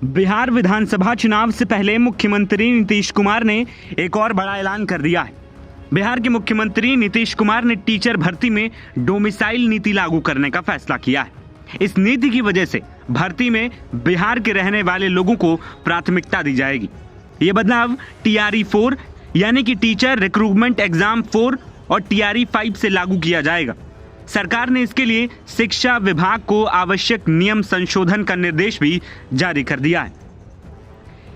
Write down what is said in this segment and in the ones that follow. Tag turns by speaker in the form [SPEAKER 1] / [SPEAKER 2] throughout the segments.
[SPEAKER 1] बिहार विधानसभा चुनाव से पहले मुख्यमंत्री नीतीश कुमार ने एक और बड़ा ऐलान कर दिया है। बिहार के मुख्यमंत्री नीतीश कुमार ने टीचर भर्ती में डोमिसाइल नीति लागू करने का फैसला किया है। इस नीति की वजह से भर्ती में बिहार के रहने वाले लोगों को प्राथमिकता दी जाएगी। ये बदलाव TRE 4 यानी कि टीचर रिक्रूटमेंट एग्जाम 4 और TRE 5 से लागू किया जाएगा। सरकार ने इसके लिए शिक्षा विभाग को आवश्यक नियम संशोधन का निर्देश भी जारी कर दिया है।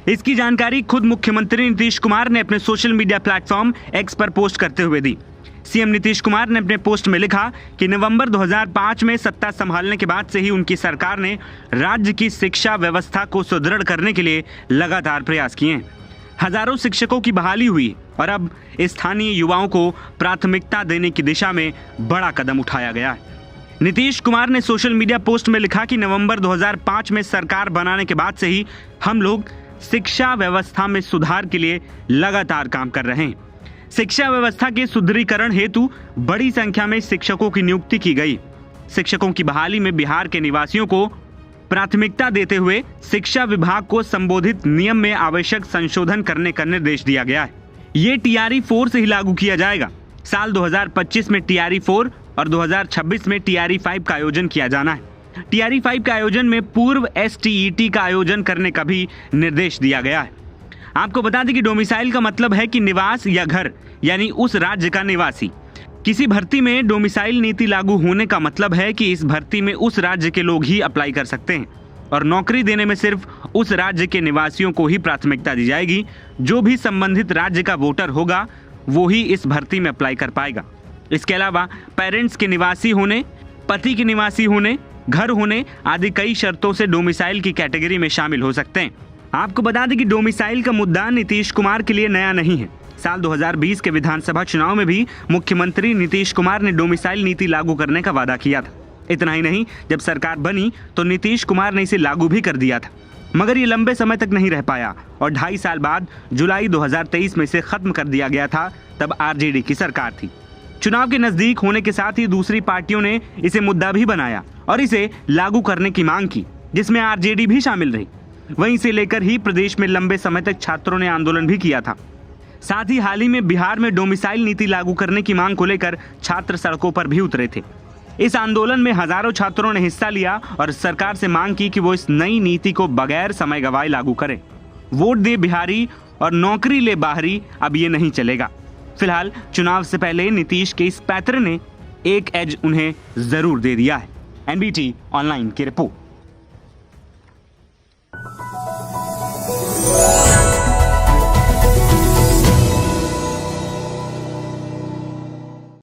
[SPEAKER 1] इसकी जानकारी खुद मुख्यमंत्री नीतीश कुमार ने अपने सोशल मीडिया प्लेटफॉर्म X पर पोस्ट करते हुए दी। सीएम नीतीश कुमार ने अपने पोस्ट में लिखा कि नवंबर 2005 में सत्ता संभालने के बाद से ही उनकी सरकार ने राज्य की शिक्षा व्यवस्था को सुदृढ़ करने के लिए लगातार प्रयास किए हैं। हजारों शिक्षकों की बहाली हुई और अब स्थानीय युवाओं को प्राथमिकता देने की दिशा में बड़ा कदम उठाया गया है। नीतीश कुमार ने सोशल मीडिया पोस्ट में लिखा कि नवंबर 2005 में सरकार बनाने के बाद से ही हम लोग शिक्षा व्यवस्था में सुधार के लिए लगातार काम कर रहे हैं। शिक्षा व्यवस्था के सुदृढ़ीकरण हेतु बड़ी संख्या में शिक्षकों की नियुक्ति की गई। शिक्षकों की बहाली में बिहार के निवासियों को प्राथमिकता देते हुए शिक्षा विभाग को संबोधित नियम में आवश्यक संशोधन करने का निर्देश दिया गया है। ये TRE 4 से ही लागू किया जाएगा। साल 2025 में TRE 4 और 2026 में TRE 5 का आयोजन किया जाना है। TRE 5 का आयोजन में पूर्व STET का आयोजन करने का भी निर्देश दिया गया है। आपको बता दें कि डोमिसाइल का मतलब है कि निवास या घर, यानी उस राज्य का निवासी। किसी भर्ती में डोमिसाइल नीति लागू होने का मतलब है कि इस भर्ती में उस राज्य के लोग ही अप्लाई कर सकते हैं और नौकरी देने में सिर्फ उस राज्य के निवासियों को ही प्राथमिकता दी जाएगी। जो भी संबंधित राज्य का वोटर होगा वो ही इस भर्ती में अप्लाई कर पाएगा। इसके अलावा पेरेंट्स के निवासी होने, पति के निवासी होने, घर होने आदि कई शर्तों से डोमिसाइल की कैटेगरी में शामिल हो सकते हैं। आपको बता दें कि डोमिसाइल का मुद्दा नीतीश कुमार के लिए नया नहीं है। साल 2020 के विधानसभा चुनाव में भी मुख्यमंत्री नीतीश कुमार ने डोमिसाइल नीति लागू करने का वादा किया था। इतना ही नहीं, जब सरकार बनी तो नीतीश कुमार ने इसे लागू भी कर दिया था, मगर ये लंबे समय तक नहीं रह पाया और 2.5 साल बाद जुलाई 2023 में इसे खत्म कर दिया गया था। तब RJD की सरकार थी। चुनाव के नजदीक होने के साथ ही दूसरी पार्टियों ने इसे मुद्दा भी बनाया और इसे लागू करने की मांग की, जिसमें RJD भी शामिल रही। वहीं से लेकर ही प्रदेश में लंबे समय तक छात्रों ने आंदोलन भी किया था। साथ ही हाल ही में बिहार में डोमिसाइल नीति लागू करने की मांग को लेकर छात्र सड़कों पर भी उतरे थे। इस आंदोलन में हजारों छात्रों ने हिस्सा लिया और सरकार से मांग की कि वो इस नई नीति को बगैर समय गवाए लागू करे। वोट दे बिहारी और नौकरी ले बाहरी अब ये नहीं चलेगा। फिलहाल चुनाव से पहले नीतीश के इस पैतरे ने एक एज उन्हें जरूर दे दिया है। NBT ऑनलाइन की रिपोर्ट।